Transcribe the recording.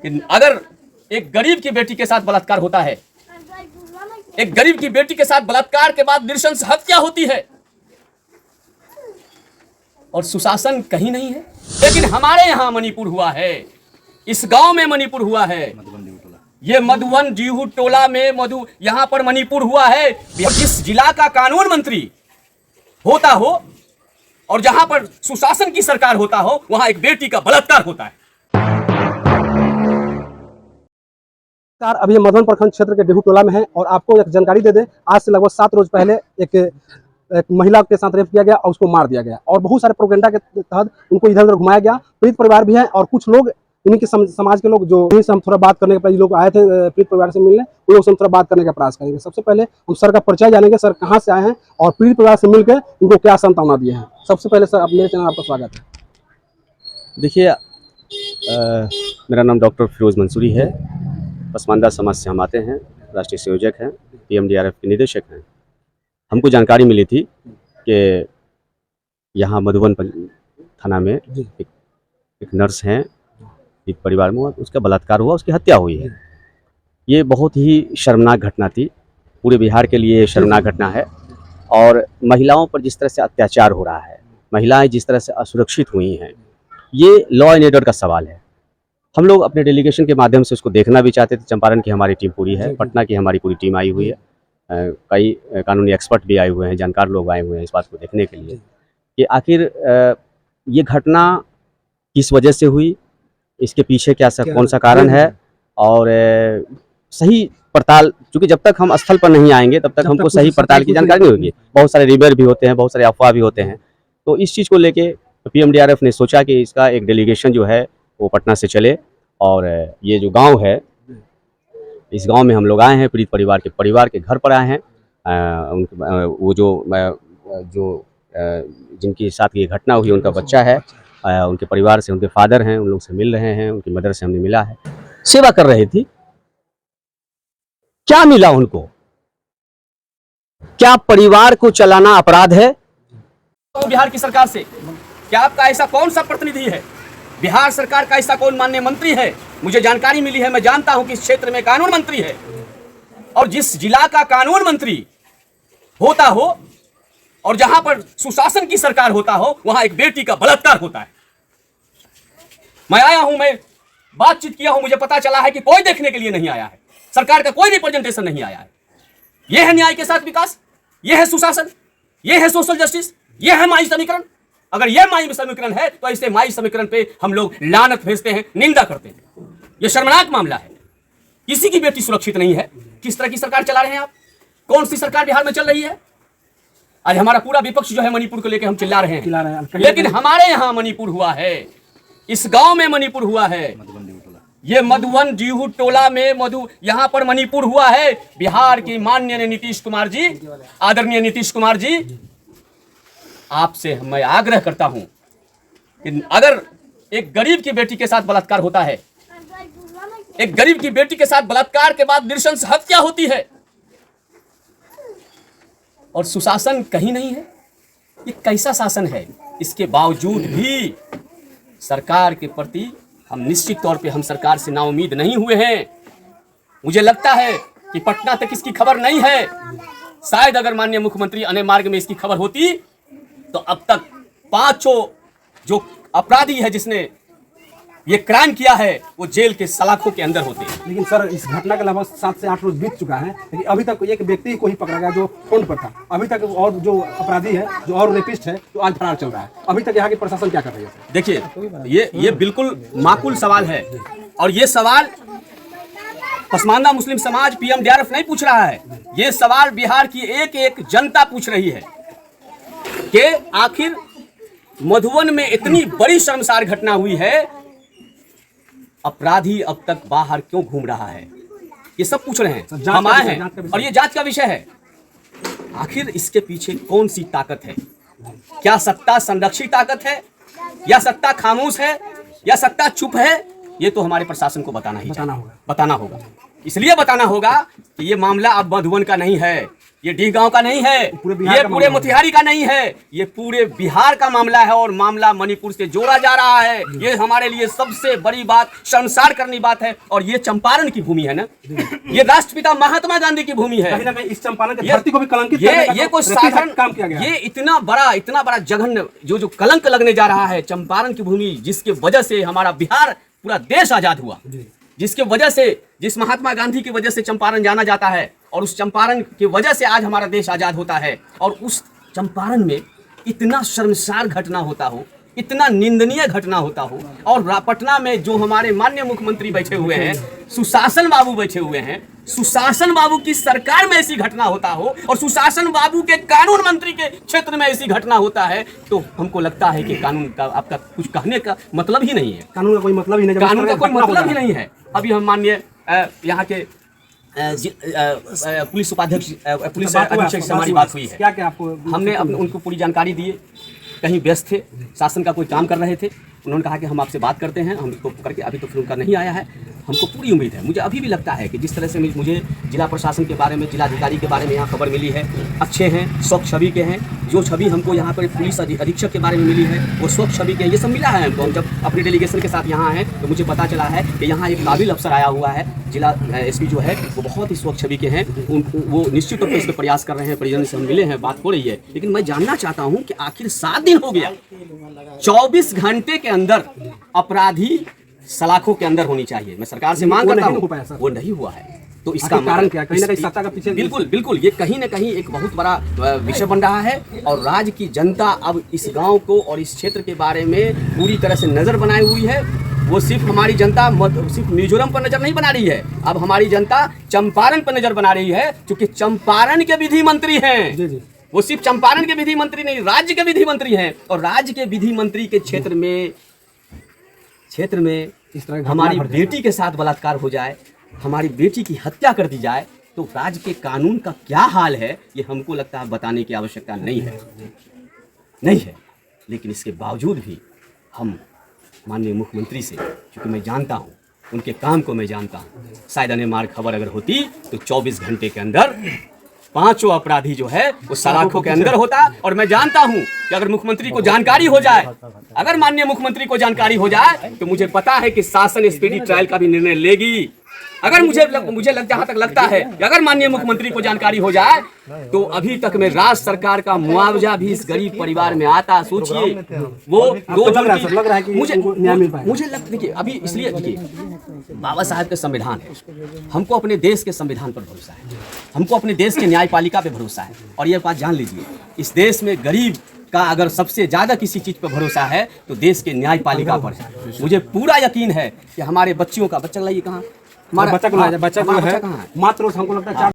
कि अगर एक गरीब की बेटी के साथ बलात्कार होता है, एक गरीब की बेटी के साथ बलात्कार के बाद नृशंस हत्या होती है और सुशासन कहीं नहीं है। लेकिन हमारे यहाँ मणिपुर हुआ है, इस गांव में मणिपुर हुआ है, ये मधुवन डीहू टोला में यहाँ पर मणिपुर हुआ है। जिस जिला का कानून मंत्री होता हो और जहां पर सुशासन की सरकार होता हो, वहां एक बेटी का बलात्कार होता है। अभी ये मधुवन प्रखंड क्षेत्र के डेहू टोला में है और आपको एक जानकारी दे दें, आज से लगभग 7 रोज पहले एक महिला के साथ रेप किया गया और उसको मार दिया गया और बहुत सारे प्रोपेगेंडा के तहत उनको इधर उधर घुमाया गया। पीड़ित परिवार भी है और कुछ लोग इन्हीं के समाज के लोग जो यहीं से हम थोड़ा बात करने के लोग आए थे पीड़ित परिवार से मिलने, उन लोग से हम थोड़ा बात करने का प्रयास करेंगे। सबसे पहले हम सर का परिचय जानेंगे, सर कहाँ से आए हैं और पीड़ित परिवार से मिलकर उनको क्या सांत्वना दिए हैं। सबसे पहले सर मेरे चैनल आपका स्वागत है। देखिए, मेरा नाम डॉक्टर फिरोज मंसूरी है, पसमानदा समाज से हम आते हैं, राष्ट्रीय संयोजक हैं, PMDRF के निदेशक हैं। हमको जानकारी मिली थी कि यहाँ मधुवन थाना में एक नर्स हैं, एक परिवार में उसका बलात्कार हुआ, उसकी हत्या हुई है। ये बहुत ही शर्मनाक घटना थी, पूरे बिहार के लिए शर्मनाक घटना है। और महिलाओं पर जिस तरह से अत्याचार हो रहा है, महिलाएं जिस तरह से असुरक्षित हुई हैं, ये लॉ एंड ऑर्डर का सवाल है। हम लोग अपने डेलीगेशन के माध्यम से उसको देखना भी चाहते थे। चंपारण की हमारी टीम पूरी है, पटना की हमारी पूरी टीम आई हुई है, कई कानूनी एक्सपर्ट भी आए हुए हैं, जानकार लोग आए हुए हैं इस बात को देखने के लिए कि आखिर ये घटना किस वजह से हुई, इसके पीछे कौन सा कारण है। और सही पड़ताल, क्योंकि जब तक हम स्थल पर नहीं आएंगे तब तक हमको सही पड़ताल की जानकारी नहीं होगी। बहुत सारे रिवर भी होते हैं, बहुत सारे अफवाह भी होते हैं। तो इस चीज़ को लेके PMDRF ने सोचा कि इसका एक डेलीगेशन जो है वो पटना से चले और ये जो गांव है, इस गांव में हम लोग आए हैं, पीड़ित परिवार के घर पर आए हैं। वो जो जिनके साथ ये घटना हुई उनका बच्चा है, उनके परिवार से, उनके फादर हैं, उन लोग से मिल रहे हैं, उनकी मदर से हमने मिला है। सेवा कर रही थी, क्या मिला उनको? क्या परिवार को चलाना अपराध है? तो बिहार की सरकार से क्या आपका ऐसा कौन सा प्रतिनिधि है, बिहार सरकार का ऐसा कौन माननीय मंत्री है? मुझे जानकारी मिली है, मैं जानता हूं कि इस क्षेत्र में कानून मंत्री है और जिस जिला का कानून मंत्री होता हो और जहां पर सुशासन की सरकार होता हो, वहां एक बेटी का बलात्कार होता है। मैं आया हूं, मैं बातचीत किया हूं, मुझे पता चला है कि कोई देखने के लिए नहीं आया है, सरकार का कोई रिप्रेजेंटेशन नहीं आया है। यह है न्याय के साथ विकास, यह है सुशासन, यह है सोशल जस्टिस, यह है माई समीकरण। अगर यह माई समीकरण है तो ऐसे माई समीकरण पे हम लोग लानत भेजते हैं, निंदा करते हैं। यह शर्मनाक मामला है, किसी की बेटी सुरक्षित नहीं है। किस तरह की सरकार चला रहे हैं आप? कौन सी सरकार बिहार में चल रही है? आज हमारा पूरा विपक्ष जो है मणिपुर को लेकर हम चिल्ला रहे हैं, लेकिन हमारे यहाँ मणिपुर हुआ है, इस गांव में मणिपुर हुआ है, ये मधुवन डीहू टोला में यहाँ पर मणिपुर हुआ है। बिहार की माननीय नीतीश कुमार जी, आदरणीय नीतीश कुमार जी, आपसे मैं आग्रह करता हूं कि अगर एक गरीब की बेटी के साथ बलात्कार होता है, एक गरीब की बेटी के साथ बलात्कार के बाद नृशंस हत्या होती है और सुशासन कहीं नहीं है, ये कैसा शासन है? इसके बावजूद भी सरकार के प्रति हम निश्चित तौर पे हम सरकार से नाउम्मीद नहीं हुए हैं। मुझे लगता है कि पटना तक इसकी खबर नहीं है। शायद अगर माननीय मुख्यमंत्री अने मार्ग में इसकी खबर होती तो अब तक 5 जो अपराधी है जिसने ये क्राइम किया है वो जेल के सलाखों के अंदर होते हैं। लेकिन सर, इस घटना के लगभग 7 से 8 रोज बीत चुका है, लेकिन अभी तक एक व्यक्ति को ही पकड़ा गया जो फोन पर था। अभी तक और जो अपराधी है, जो और रेपिस्ट है, जो आज फरार चल रहा है। अभी तक यहाँ की प्रशासन क्या कर रही है? देखिए, ये बिल्कुल माकूल सवाल है और ये सवाल पसमानदा मुस्लिम समाज PMDRF नहीं पूछ रहा है, ये सवाल बिहार की एक एक जनता पूछ रही है कि आखिर मधुवन में इतनी बड़ी शर्मसार घटना हुई है, अपराधी अब तक बाहर क्यों घूम रहा है? ये सब पूछ रहे हैं, हम आए हैं और ये जांच का विषय है। आखिर इसके पीछे कौन सी ताकत है? क्या सत्ता संरक्षित ताकत है, या सत्ता खामोश है, या सत्ता चुप है, ये तो हमारे प्रशासन को बताना होगा। बताना होगा। इसलिए बताना होगा कि ये मामला अब मधुबन का नहीं है, ये डी गांव का नहीं है, ये पूरे मोतिहारी का नहीं है, ये पूरे बिहार का मामला है और मामला मणिपुर से जोड़ा जा रहा है। ये हमारे लिए सबसे बड़ी बात, शर्मसार करनी बात है। और ये चंपारण की भूमि है ना, ये राष्ट्रपिता महात्मा गांधी की भूमि है। कहीं ना कहीं इस चंपारण की धरती को भी कलंकित ये कोई साधारण काम किया गया। ये इतना बड़ा जघन्य जो कलंक लगने जा रहा है चंपारण की भूमि, जिसके वजह से हमारा बिहार पूरा देश आजाद हुआ, जिसके वजह से, जिस महात्मा गांधी की वजह से चंपारण जाना जाता है और उस चंपारण की वजह से आज हमारा देश आजाद होता है। और उस चंपारण में इतना शर्मसार घटना होता हो, इतना निंदनीय घटना होता हो, और पटना में जो हमारे माननीय मुख्यमंत्री बैठे हुए हैं, सुशासन बाबू बैठे हुए हैं, सुशासन बाबू की सरकार में ऐसी घटना होता हो और सुशासन बाबू के कानून मंत्री के क्षेत्र में ऐसी घटना होता है, तो हमको लगता है कि कानून का आपका कुछ कहने का मतलब ही नहीं है। कानून का कोई मतलब ही नहीं, कानून का कोई मतलब ही नहीं है। अभी हम माननीय यहाँ के पुलिस उपाध्यक्ष, पुलिस अधीक्षक से हमारी बात हुई है। क्या आपको हमने उनको पूरी जानकारी दी, कहीं व्यस्त थे, शासन का कोई काम कर रहे थे। उन्होंने कहा कि हम आपसे बात करते हैं, हम इसको करके, अभी तो फिर उनका नहीं आया है। हमको पूरी उम्मीद है, मुझे अभी भी लगता है कि जिस तरह से मुझे जिला प्रशासन के बारे में, जिलाधिकारी के बारे में यहाँ खबर मिली है, अच्छे हैं, स्वच्छ छवि के हैं। जो छवि हमको यहाँ पर पुलिस अधीक्षक के बारे में मिली है वो स्वच्छ छवि के, ये सब मिला है हमको। हम जब अपनी डेलीगेशन के साथ यहाँ हैं तो मुझे पता चला है कि यहाँ एक काबिल अफसर आया हुआ है, जिला एसपी जो है वो बहुत ही स्वच्छ छवि के हैं। वो निश्चित तौर पर इस पर प्रयास कर रहे हैं, परिजन से हम मिले हैं, बात हो रही है। लेकिन मैं जानना चाहता हूँ कि आखिर 7 दिन हो गया, 24 घंटे के अंदर अपराधी सलाखों के अंदर होनी चाहिए। मैं सरकार से मांग करता हूँ, वो नहीं हुआ है। तो इसका कारण क्या? कहीं ना कहीं सत्ता का पीछे, बिल्कुल ये कहीं ना कहीं एक बहुत बड़ा विषय बन रहा है। और राज्य की जनता अब इस गांव को और इस क्षेत्र के बारे में पूरी तरह से नजर बनाई हुई है। वो सिर्फ हमारी जनता सिर्फ मिजोरम पर नजर नहीं बना रही है, अब हमारी जनता चंपारण पर नजर बना रही है, क्योंकि चंपारण के विधि मंत्री हैं। वो सिर्फ चंपारण के विधि मंत्री नहीं, राज्य के विधि मंत्री हैं। और राज्य के विधि मंत्री के क्षेत्र में इस तरह हमारी बेटी के साथ बलात्कार हो जाए, हमारी बेटी की हत्या कर दी जाए, तो राज्य के कानून का क्या हाल है, ये हमको लगता है बताने की आवश्यकता नहीं है। लेकिन इसके बावजूद भी हम माननीय मुख्यमंत्री से, क्योंकि मैं जानता हूँ उनके काम को, मैं जानता हूँ, शायद अनेमार खबर अगर होती तो 24 घंटे के अंदर 5 अपराधी जो है वो सलाखों के अंदर होता। और मैं जानता हूं कि अगर मुख्यमंत्री को जानकारी हो जाए, अगर माननीय मुख्यमंत्री को जानकारी हो जाए, तो मुझे पता है कि शासन स्पीडी ट्रायल का भी निर्णय लेगी। अगर मुझे जहाँ तक लगता है कि अगर माननीय मुख्यमंत्री को जानकारी हो जाए तो अभी तक में राज्य सरकार का मुआवजा भी इस गरीब परिवार में आता। सोचिए, वो लग रहा है कि मुझे लगता है कि अभी इसलिए देखिए, बाबा साहब के संविधान है, हमको अपने देश के संविधान पर भरोसा है, हमको अपने देश के न्यायपालिका पे भरोसा है। और ये बात जान लीजिए, इस देश में गरीब का अगर सबसे ज्यादा किसी चीज पर भरोसा है तो देश के न्यायपालिका पर है। मुझे पूरा यकीन है कि हमारे बच्चियों का, बच्चा लाइए कहाँ, हमारा बच्चा को है मात्र हमको लगता है